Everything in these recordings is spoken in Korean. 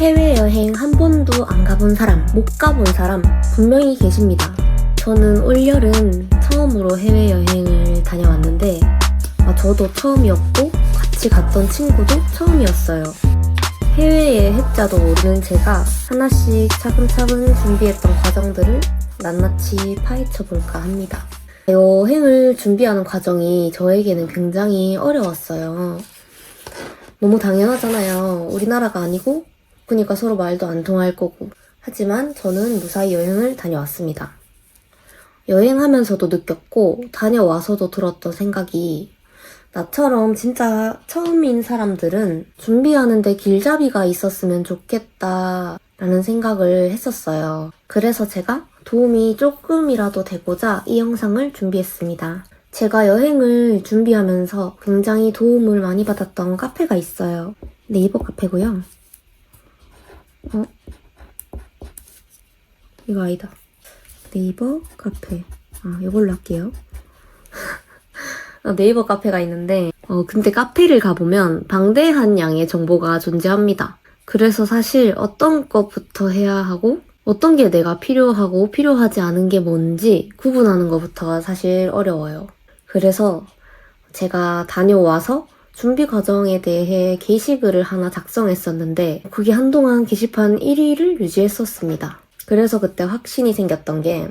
해외여행 한 번도 안 가본 사람, 못 가본 사람 분명히 계십니다. 저는 올여름 처음으로 해외여행을 다녀왔는데 저도 처음이었고 같이 갔던 친구도 처음이었어요. 해외의 해자도 모르는 제가 하나씩 차근차근 준비했던 과정들을 낱낱이 파헤쳐볼까 합니다. 여행을 준비하는 과정이 저에게는 굉장히 어려웠어요. 너무 당연하잖아요. 우리나라가 아니고 그러니까 서로 말도 안 통할 거고. 하지만 저는 무사히 여행을 다녀왔습니다. 여행하면서도 느꼈고 다녀와서도 들었던 생각이 나처럼 진짜 처음인 사람들은 준비하는데 길잡이가 있었으면 좋겠다라는 생각을 했었어요. 그래서 제가 도움이 조금이라도 되고자 이 영상을 준비했습니다. 제가 여행을 준비하면서 굉장히 도움을 많이 받았던 카페가 있어요. 네이버 카페고요. 이거 아니다. 네이버 카페. 이걸로 할게요. 네이버 카페가 있는데 근데 카페를 가보면 방대한 양의 정보가 존재합니다. 그래서 사실 어떤 것부터 해야 하고 어떤 게 내가 필요하고 필요하지 않은 게 뭔지 구분하는 것부터가 사실 어려워요. 그래서 제가 다녀와서 준비 과정에 대해 게시글을 하나 작성했었는데 그게 한동안 게시판 1위를 유지했었습니다. 그래서 그때 확신이 생겼던 게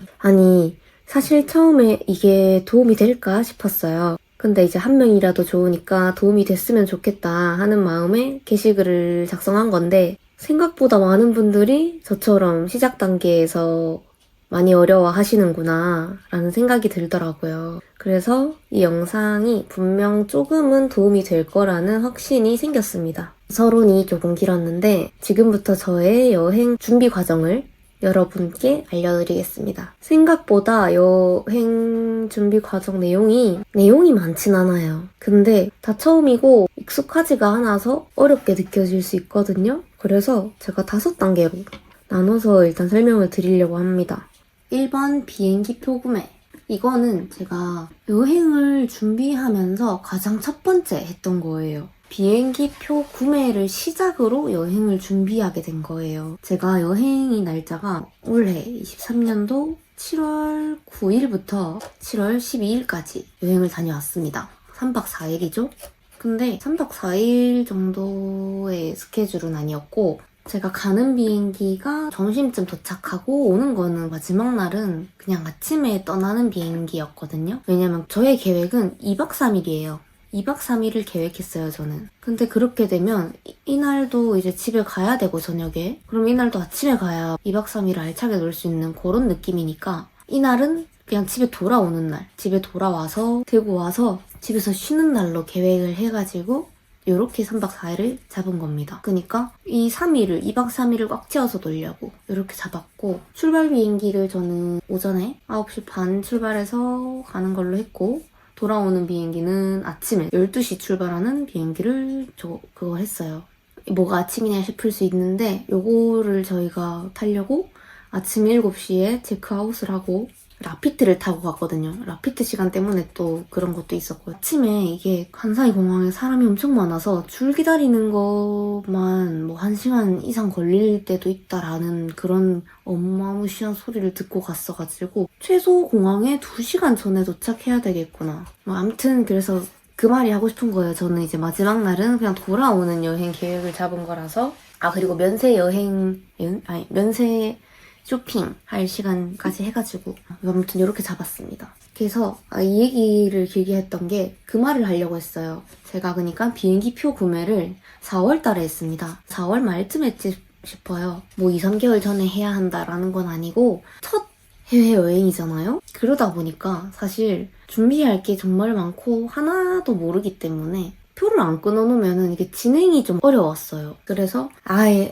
사실 처음에 이게 도움이 될까 싶었어요. 근데 이제 한 명이라도 좋으니까 도움이 됐으면 좋겠다 하는 마음에 게시글을 작성한 건데 생각보다 많은 분들이 저처럼 시작 단계에서 많이 어려워하시는구나 라는 생각이 들더라고요. 그래서 이 영상이 분명 조금은 도움이 될 거라는 확신이 생겼습니다. 서론이 조금 길었는데 지금부터 저의 여행 준비 과정을 여러분께 알려드리겠습니다. 생각보다 여행 준비 과정 내용이 많진 않아요. 근데 다 처음이고 익숙하지가 않아서 어렵게 느껴질 수 있거든요. 그래서 제가 5단계로 나눠서 일단 설명을 드리려고 합니다. 1번 비행기표 구매. 이거는 제가 여행을 준비하면서 가장 첫 번째 했던 거예요. 비행기표 구매를 시작으로 여행을 준비하게 된 거예요. 제가 여행이 날짜가 올해 23년도 7월 9일부터 7월 12일까지 여행을 다녀왔습니다. 3박 4일이죠? 근데 3박 4일 정도의 스케줄은 아니었고 제가 가는 비행기가 점심쯤 도착하고 오는 거는 마지막 날은 그냥 아침에 떠나는 비행기였거든요. 왜냐면 저의 계획은 2박 3일이에요. 2박 3일을 계획했어요, 저는. 근데 그렇게 되면 이날도 이제 집에 가야 되고 저녁에 그럼 이날도 아침에 가야 2박 3일을 알차게 놀 수 있는 그런 느낌이니까 이날은 그냥 집에 돌아오는 날, 집에 돌아와서 대구 와서 집에서 쉬는 날로 계획을 해가지고 요렇게 3박 4일을 잡은 겁니다. 그러니까 이 3일을, 2박 3일을 꽉 채워서 놀려고 이렇게 잡았고 출발 비행기를 저는 오전에 9시 반 출발해서 가는 걸로 했고 돌아오는 비행기는 아침에 12시 출발하는 비행기를 그거 했어요. 뭐가 아침이냐 싶을 수 있는데 요거를 저희가 타려고 아침 7시에 체크아웃을 하고 라피트를 타고 갔거든요. 라피트 시간 때문에 또 그런 것도 있었고 아침에 이게 간사이 공항에 사람이 엄청 많아서 줄 기다리는 것만 뭐 1시간 이상 걸릴 때도 있다라는 그런 어마무시한 소리를 듣고 갔어가지고 최소 공항에 2시간 전에 도착해야 되겠구나. 아무튼 그래서 그 말이 하고 싶은 거예요. 저는 이제 마지막 날은 그냥 돌아오는 여행 계획을 잡은 거라서 그리고 면세 쇼핑할 시간까지 해가지고 아무튼 이렇게 잡았습니다. 그래서 이 얘기를 길게 했던 게 그 말을 하려고 했어요. 제가 그러니까 비행기표 구매를 4월 달에 했습니다. 4월 말쯤 했지 싶어요. 뭐 2, 3개월 전에 해야 한다라는 건 아니고 첫 해외여행이잖아요? 그러다 보니까 사실 준비할 게 정말 많고 하나도 모르기 때문에 표를 안 끊어놓으면 이게 진행이 좀 어려웠어요. 그래서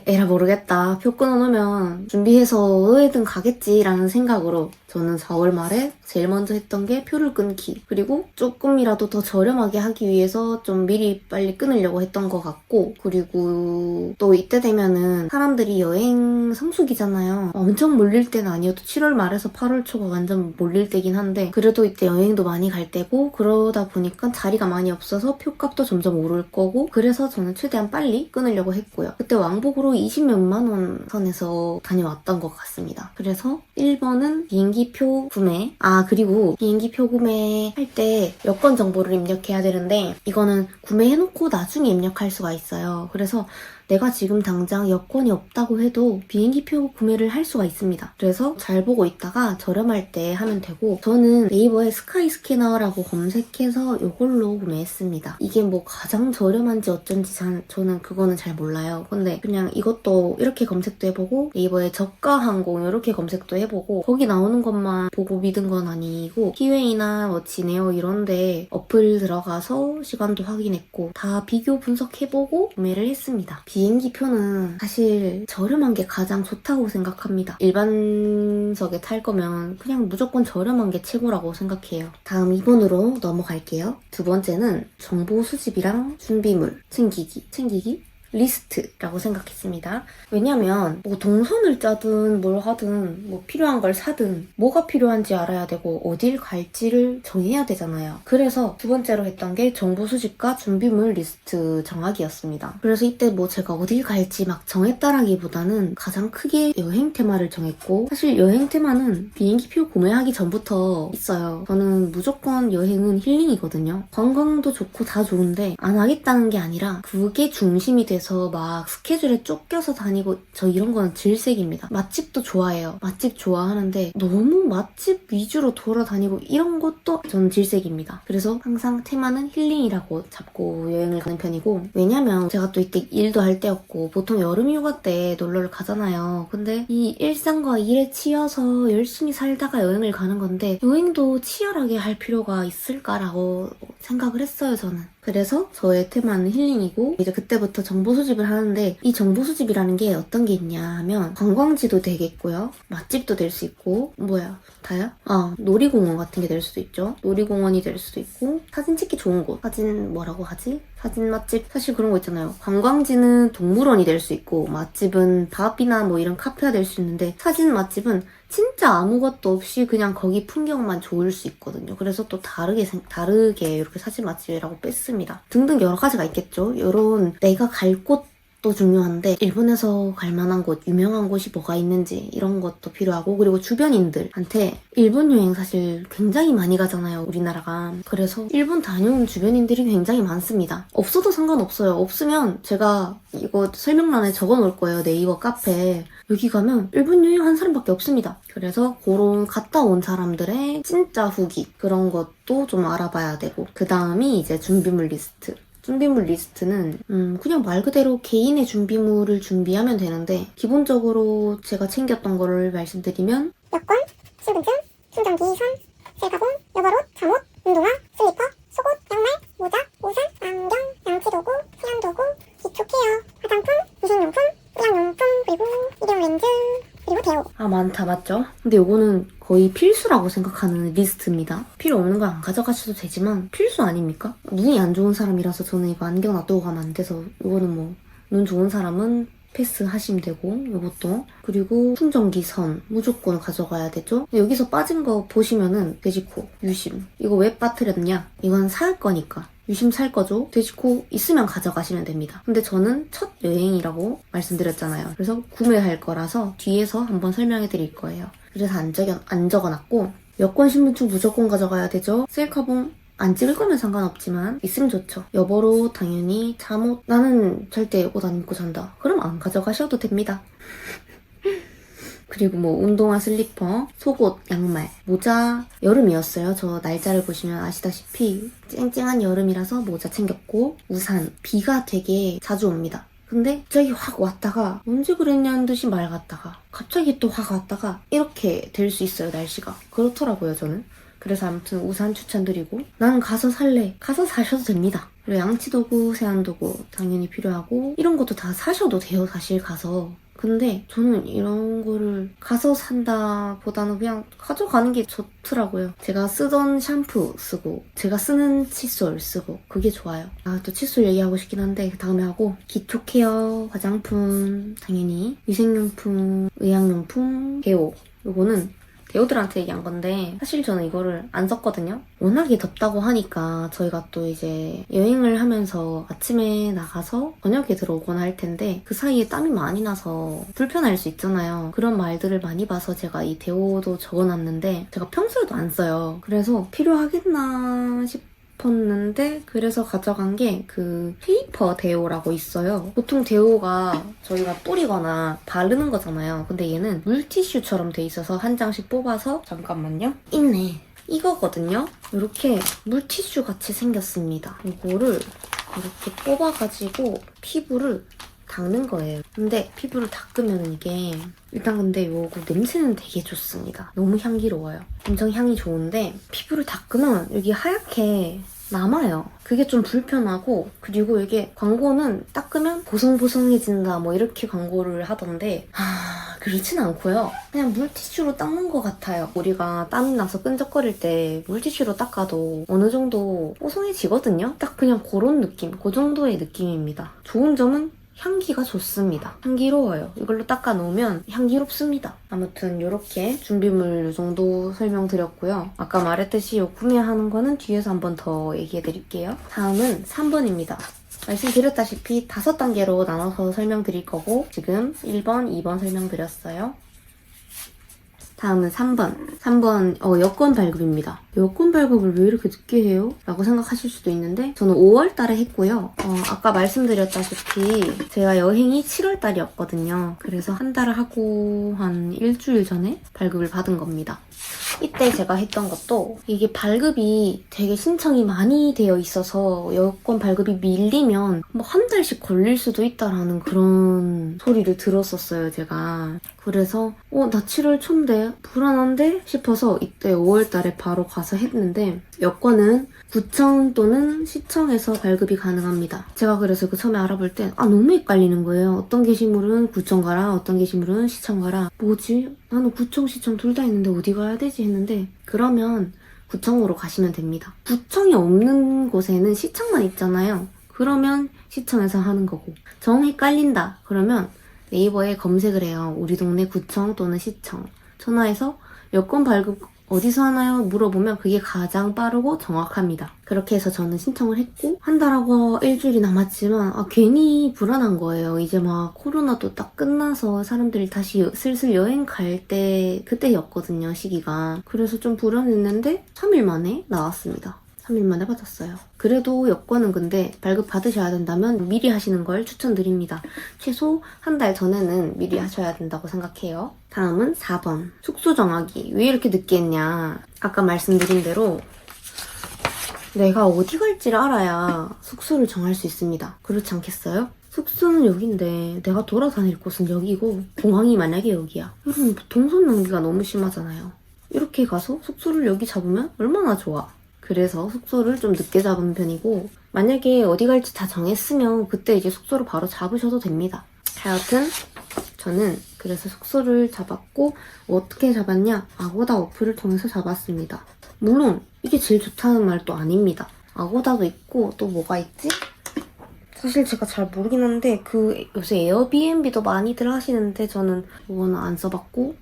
에라 모르겠다. 표 끊어놓으면 준비해서 어디든 가겠지라는 생각으로 저는 4월 말에 제일 먼저 했던 게 표를 끊기. 그리고 조금이라도 더 저렴하게 하기 위해서 좀 미리 빨리 끊으려고 했던 것 같고, 그리고 또 이때 되면은 사람들이 여행 성수기잖아요. 엄청 몰릴 때는 아니어도 7월 말에서 8월 초가 완전 몰릴 때긴 한데, 그래도 이때 여행도 많이 갈 때고, 그러다 보니까 자리가 많이 없어서 표값도 점점 오를 거고, 그래서 저는 최대한 빨리 끊으려고 했고요. 그때 왕복으로 20몇만 원 선에서 다녀왔던 것 같습니다. 그래서 1번은 비행기표 구매. 그리고 비행기표 구매할 때 여권 정보를 입력해야 되는데, 이거는 구매해놓고 나중에 입력할 수가 있어요. 그래서 내가 지금 당장 여권이 없다고 해도 비행기표 구매를 할 수가 있습니다. 그래서 잘 보고 있다가 저렴할 때 하면 되고, 저는 네이버에 스카이 스캐너라고 검색해서 이걸로 구매했습니다. 이게 뭐 가장 저렴한지 어쩐지 저는 그거는 잘 몰라요. 근데 그냥 이것도 이렇게 검색도 해보고, 네이버에 저가 항공 이렇게 검색도 해보고, 거기 나오는 것만 보고 믿은 건 아니고 티웨이나 뭐 지네어 이런데 어플 들어가서 시간도 확인했고 다 비교 분석해보고 구매를 했습니다. 비행기표는 사실 저렴한 게 가장 좋다고 생각합니다. 일반석에 탈 거면 그냥 무조건 저렴한 게 최고라고 생각해요. 다음 2번으로 넘어갈게요. 두 번째는 정보 수집이랑 준비물 챙기기? 리스트라고 생각했습니다. 왜냐면 뭐 동선을 짜든 뭘 하든 뭐 필요한 걸 사든 뭐가 필요한지 알아야 되고 어딜 갈지를 정해야 되잖아요. 그래서 두 번째로 했던 게 정보 수집과 준비물 리스트 정하기였습니다. 그래서 이때 뭐 제가 어딜 갈지 막 정했다라기보다는 가장 크게 여행 테마를 정했고, 사실 여행 테마는 비행기표 구매하기 전부터 있어요. 저는 무조건 여행은 힐링이거든요. 관광도 좋고 다 좋은데 안 하겠다는 게 아니라 그게 중심이 돼서 막 스케줄에 쫓겨서 다니고, 저 이런 거는 질색입니다. 맛집도 좋아해요. 맛집 좋아하는데 너무 맛집 위주로 돌아다니고 이런 것도 전 질색입니다. 그래서 항상 테마는 힐링이라고 잡고 여행을 가는 편이고, 왜냐면 제가 또 이때 일도 할 때였고 보통 여름휴가 때 놀러를 가잖아요. 근데 이 일상과 일에 치여서 열심히 살다가 여행을 가는 건데 여행도 치열하게 할 필요가 있을까라고 생각을 했어요, 저는. 그래서 저의 테마는 힐링이고, 이제 그때부터 정보 수집을 하는데, 이 정보 수집이라는 게 어떤 게 있냐 하면 관광지도 되겠고요, 맛집도 될 수 있고, 다야? 놀이공원 같은 게 될 수도 있죠. 놀이공원이 될 수도 있고, 사진 찍기 좋은 곳, 사진 맛집? 사실 그런 거 있잖아요. 관광지는 동물원이 될 수 있고, 맛집은 밥이나 뭐 이런 카페가 될 수 있는데, 사진 맛집은 진짜 아무것도 없이 그냥 거기 풍경만 좋을 수 있거든요. 그래서 또 다르게 이렇게 사진 맛집이라고 뺐습니다. 등등 여러 가지가 있겠죠. 이런 내가 갈 곳도 중요한데, 일본에서 갈 만한 곳, 유명한 곳이 뭐가 있는지 이런 것도 필요하고, 그리고 주변인들한테 일본 여행 사실 굉장히 많이 가잖아요, 우리나라가. 그래서 일본 다녀온 주변인들이 굉장히 많습니다. 없어도 상관없어요. 없으면 제가 이거 설명란에 적어놓을 거예요, 네이버 카페에. 여기 가면 일본 여행한 사람밖에 없습니다. 그래서 그런 갔다 온 사람들의 진짜 후기, 그런 것도 좀 알아봐야 되고, 그 다음이 이제 준비물 리스트. 준비물 리스트는 그냥 말 그대로 개인의 준비물을 준비하면 되는데, 기본적으로 제가 챙겼던 거를 말씀드리면 여권, 출근증, 충전기, 선, 셀카봉, 여벌옷, 잠옷, 운동화, 슬리퍼, 속옷, 양말, 모자, 우산, 안경, 양치도구, 세안도구, 기초 케어, 화장품, 무생용품, 일양용품, 그리고 일용 렌즈, 그리고 대호. 많다, 맞죠? 근데 요거는 거의 필수라고 생각하는 리스트입니다. 필요 없는 거 안 가져가셔도 되지만 필수 아닙니까? 눈이 안 좋은 사람이라서 저는 이거 안경 놔두고 가면 안 돼서, 요거는 뭐 눈 좋은 사람은 패스하시면 되고, 요것도. 그리고 충전기 선 무조건 가져가야 되죠. 여기서 빠진 거 보시면은 돼지코, 유심. 이거 왜 빠뜨렸냐? 이건 살 거니까. 유심 살 거죠? 돼지코 있으면 가져가시면 됩니다. 근데 저는 첫 여행이라고 말씀드렸잖아요. 그래서 구매할 거라서 뒤에서 한번 설명해 드릴 거예요. 그래서 안 적어놨고, 여권, 신분증 무조건 가져가야 되죠. 셀카봉 안 찍을 거면 상관없지만 있으면 좋죠. 여벌옷 당연히, 잠옷, 나는 절대 옷 안 입고 잔다, 그럼 안 가져가셔도 됩니다. 그리고 뭐 운동화, 슬리퍼, 속옷, 양말, 모자. 여름이었어요. 저 날짜를 보시면 아시다시피 쨍쨍한 여름이라서 모자 챙겼고, 우산. 비가 되게 자주 옵니다. 근데 갑자기 확 왔다가 언제 그랬냐는 듯이 맑았다가 갑자기 또 확 왔다가 이렇게 될 수 있어요, 날씨가. 그렇더라고요, 저는. 그래서 아무튼 우산 추천드리고, 난 가서 살래. 가서 사셔도 됩니다. 그리고 양치도구, 세안도구 당연히 필요하고, 이런 것도 다 사셔도 돼요, 사실 가서. 근데 저는 이런 거를 가서 산다 보다는 그냥 가져가는 게 좋더라고요. 제가 쓰던 샴푸 쓰고 제가 쓰는 칫솔 쓰고 그게 좋아요. 아, 또 칫솔 얘기하고 싶긴 한데 그 다음에 하고 기초 케어, 화장품, 당연히 위생용품, 의약용품, 데오. 요거는 데오들한테 얘기한 건데 사실 저는 이거를 안 썼거든요. 워낙에 덥다고 하니까 저희가 또 이제 여행을 하면서 아침에 나가서 저녁에 들어오거나 할 텐데 그 사이에 땀이 많이 나서 불편할 수 있잖아요. 그런 말들을 많이 봐서 제가 이 데오도 적어놨는데 제가 평소에도 안 써요. 그래서 필요하겠나 싶었는데 그래서 가져간 게 그 페이퍼 데오라고 있어요. 보통 데오가 저희가 뿌리거나 바르는 거잖아요. 근데 얘는 물티슈처럼 돼 있어서 한 장씩 뽑아서 잠깐만요. 있네. 이거거든요. 이렇게 물티슈 같이 생겼습니다. 이거를 이렇게 뽑아가지고 피부를 닦는 거예요. 근데 피부를 닦으면 이게 일단 근데 요거 냄새는 되게 좋습니다. 너무 향기로워요. 엄청 향이 좋은데 피부를 닦으면 여기 하얗게 남아요. 그게 좀 불편하고 그리고 이게 광고는 닦으면 보송보송해진다 뭐 이렇게 광고를 하던데 그렇진 않고요. 그냥 물티슈로 닦는 것 같아요. 우리가 땀이 나서 끈적거릴 때 물티슈로 닦아도 어느 정도 뽀송해지거든요. 딱 그냥 그런 느낌, 그 정도의 느낌입니다. 좋은 점은 향기가 좋습니다. 향기로워요. 이걸로 닦아 놓으면 향기롭습니다. 아무튼 이렇게 준비물 이 정도 설명드렸고요. 아까 말했듯이 요 구매하는 거는 뒤에서 한 번 더 얘기해 드릴게요. 다음은 3번입니다. 말씀드렸다시피 5단계로 나눠서 설명드릴 거고 지금 1번, 2번 설명드렸어요. 다음은 3번. 3번 여권 발급입니다. 여권 발급을 왜 이렇게 늦게 해요? 라고 생각하실 수도 있는데 저는 5월 달에 했고요. 아까 말씀드렸다시피 제가 여행이 7월 달이었거든요. 그래서 한 달을 하고 한 일주일 전에 발급을 받은 겁니다. 이때 제가 했던 것도 이게 발급이 되게 신청이 많이 되어 있어서 여권 발급이 밀리면 뭐 한 달씩 걸릴 수도 있다라는 그런 소리를 들었었어요, 제가. 그래서 나 7월 초인데 불안한데 싶어서 이때 5월 달에 바로 가서 했는데 여권은 구청 또는 시청에서 발급이 가능합니다. 제가 그래서 그 처음에 알아볼 때 너무 헷갈리는 거예요. 어떤 게시물은 구청 가라, 어떤 게시물은 시청 가라. 뭐지? 나는 구청, 시청 둘 다 있는데 어디 가야 되지? 했는데 그러면 구청으로 가시면 됩니다. 구청이 없는 곳에는 시청만 있잖아요. 그러면 시청에서 하는 거고 정 헷갈린다 그러면 네이버에 검색을 해요. 우리 동네 구청 또는 시청. 전화해서 여권 발급 어디서 하나요? 물어보면 그게 가장 빠르고 정확합니다. 그렇게 해서 저는 신청을 했고 한 달하고 일주일이 남았지만 괜히 불안한 거예요. 이제 막 코로나도 딱 끝나서 사람들이 다시 슬슬 여행 갈 때 그때였거든요, 시기가. 그래서 좀 불안했는데 3일 만에 나왔습니다. 3일 만에 받았어요. 그래도 여권은 근데 발급 받으셔야 된다면 미리 하시는 걸 추천드립니다. 최소 한 달 전에는 미리 하셔야 된다고 생각해요. 다음은 4번. 숙소 정하기. 왜 이렇게 늦게 했냐. 아까 말씀드린 대로 내가 어디 갈지를 알아야 숙소를 정할 수 있습니다. 그렇지 않겠어요? 숙소는 여긴데 내가 돌아다닐 곳은 여기고 공항이 만약에 여기야. 여러분 동선 낭비가 너무 심하잖아요. 이렇게 가서 숙소를 여기 잡으면 얼마나 좋아. 그래서 숙소를 좀 늦게 잡은 편이고 만약에 어디 갈지 다 정했으면 그때 이제 숙소를 바로 잡으셔도 됩니다. 하여튼 저는 그래서 숙소를 잡았고 어떻게 잡았냐? 아고다 어플을 통해서 잡았습니다. 물론 이게 제일 좋다는 말도 아닙니다. 아고다도 있고 또 뭐가 있지? 사실 제가 잘 모르긴 한데 요새 에어비앤비도 많이들 하시는데 저는 그거는 안 써봤고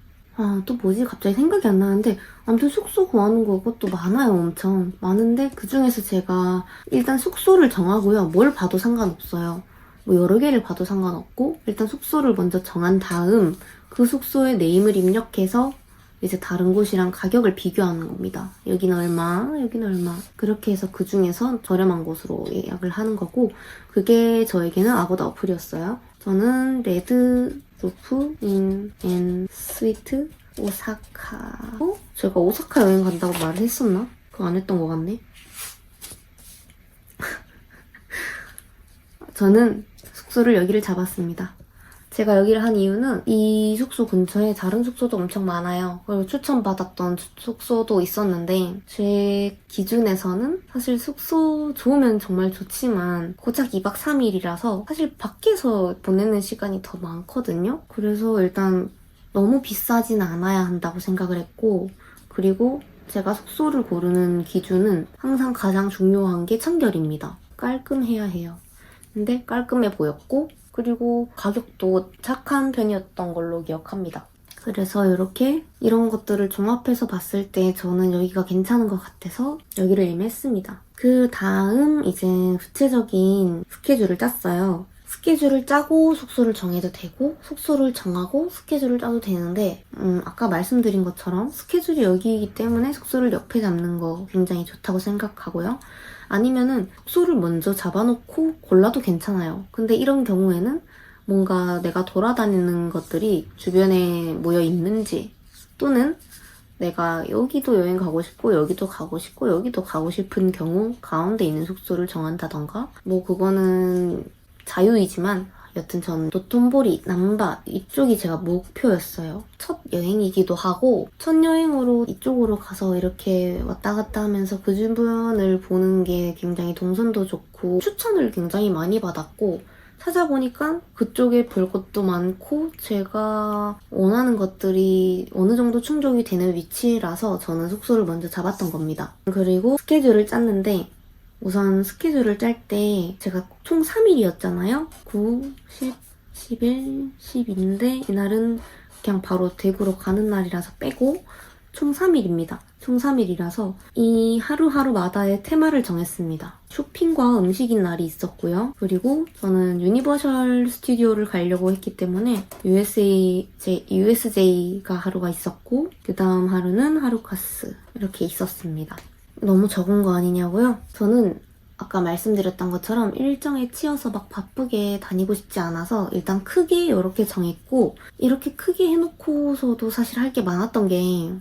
또 뭐지? 갑자기 생각이 안 나는데 아무튼 숙소 구하는 거 그것도 많아요. 엄청 많은데 그중에서 제가 일단 숙소를 정하고요. 뭘 봐도 상관없어요. 뭐 여러 개를 봐도 상관없고 일단 숙소를 먼저 정한 다음 그 숙소에 네임을 입력해서 이제 다른 곳이랑 가격을 비교하는 겁니다. 여기는 얼마, 여기는 얼마. 그렇게 해서 그 중에서 저렴한 곳으로 예약을 하는 거고 그게 저에게는 아고다 어플이었어요. 저는 레드 루프 인 스위트 오사카. 제가 오사카 여행 간다고 말을 했었나? 그거 안 했던 것 같네. 저는 숙소를 여기를 잡았습니다. 제가 여기를 한 이유는 이 숙소 근처에 다른 숙소도 엄청 많아요. 그리고 추천받았던 숙소도 있었는데 제 기준에서는 사실 숙소 좋으면 정말 좋지만 고작 2박 3일이라서 사실 밖에서 보내는 시간이 더 많거든요. 그래서 일단 너무 비싸진 않아야 한다고 생각을 했고, 그리고 제가 숙소를 고르는 기준은 항상 가장 중요한 게 청결입니다. 깔끔해야 해요. 근데 깔끔해 보였고, 그리고 가격도 착한 편이었던 걸로 기억합니다. 그래서 이렇게 이런 것들을 종합해서 봤을 때 저는 여기가 괜찮은 것 같아서 여기를 예매했습니다. 그 다음 이제 구체적인 스케줄을 짰어요. 스케줄을 짜고 숙소를 정해도 되고 숙소를 정하고 스케줄을 짜도 되는데 아까 말씀드린 것처럼 스케줄이 여기이기 때문에 숙소를 옆에 잡는 거 굉장히 좋다고 생각하고요. 아니면은 숙소를 먼저 잡아놓고 골라도 괜찮아요. 근데 이런 경우에는 뭔가 내가 돌아다니는 것들이 주변에 모여 있는지 또는 내가 여기도 여행 가고 싶고 여기도 가고 싶고 여기도 가고 싶은 경우 가운데 있는 숙소를 정한다던가 뭐 그거는 자유이지만 여튼 저는 도톤보리, 남바 이쪽이 제가 목표였어요. 첫 여행이기도 하고 첫 여행으로 이쪽으로 가서 이렇게 왔다 갔다 하면서 그 주변을 보는 게 굉장히 동선도 좋고 추천을 굉장히 많이 받았고 찾아보니까 그쪽에 볼 것도 많고 제가 원하는 것들이 어느 정도 충족이 되는 위치라서 저는 숙소를 먼저 잡았던 겁니다. 그리고 스케줄을 짰는데 우선 스케줄을 짤 때 제가 총 3일이었잖아요. 9, 10, 11, 12인데 이날은 그냥 바로 대구로 가는 날이라서 빼고 총 3일입니다. 총 3일이라서 이 하루하루마다의 테마를 정했습니다. 쇼핑과 음식인 날이 있었고요. 그리고 저는 유니버셜 스튜디오를 가려고 했기 때문에 USJ가 하루가 있었고 그 다음 하루는 하루카스 이렇게 있었습니다. 너무 적은 거 아니냐고요? 저는 아까 말씀드렸던 것처럼 일정에 치여서 막 바쁘게 다니고 싶지 않아서 일단 크게 이렇게 정했고 이렇게 크게 해놓고서도 사실 할 게 많았던 게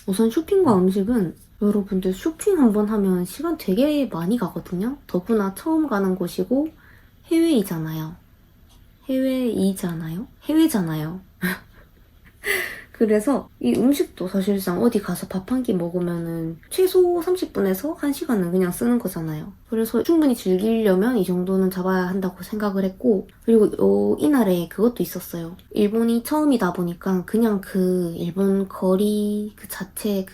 우선 쇼핑과 음식은 여러분들 쇼핑 한번 하면 시간 되게 많이 가거든요? 더구나 처음 가는 곳이고 해외잖아요. 그래서 이 음식도 사실상 어디 가서 밥 한 끼 먹으면은 최소 30분에서 1시간은 그냥 쓰는 거잖아요. 그래서 충분히 즐기려면 이 정도는 잡아야 한다고 생각을 했고 그리고 이날에 그것도 있었어요. 일본이 처음이다 보니까 그냥 그 일본 거리 그 자체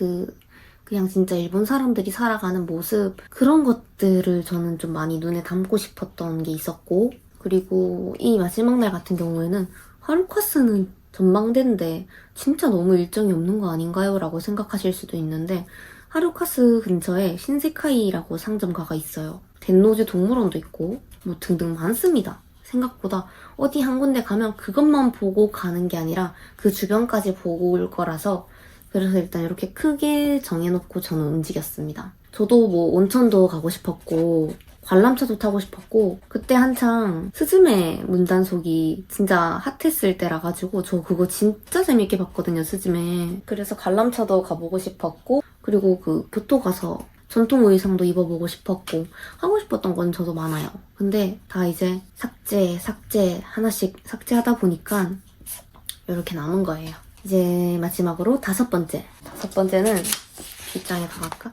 그냥 진짜 일본 사람들이 살아가는 모습 그런 것들을 저는 좀 많이 눈에 담고 싶었던 게 있었고 그리고 이 마지막 날 같은 경우에는 하루카스는 전망대인데 진짜 너무 일정이 없는 거 아닌가요? 라고 생각하실 수도 있는데 하루카스 근처에 신세카이라고 상점가가 있어요. 덴노즈 동물원도 있고 뭐 등등 많습니다. 생각보다 어디 한 군데 가면 그것만 보고 가는 게 아니라 그 주변까지 보고 올 거라서 그래서 일단 이렇게 크게 정해놓고 저는 움직였습니다. 저도 뭐 온천도 가고 싶었고 관람차도 타고 싶었고 그때 한창 스즈메 문단속이 진짜 핫했을 때라 가지고 저 그거 진짜 재밌게 봤거든요. 스즈메. 그래서 관람차도 가보고 싶었고 그리고 그 교토 가서 전통 의상도 입어보고 싶었고 하고 싶었던 건 저도 많아요. 근데 다 이제 삭제 하나씩 삭제하다 보니까 이렇게 남은 거예요. 이제 마지막으로 다섯 번째는 뒷장에 가볼까?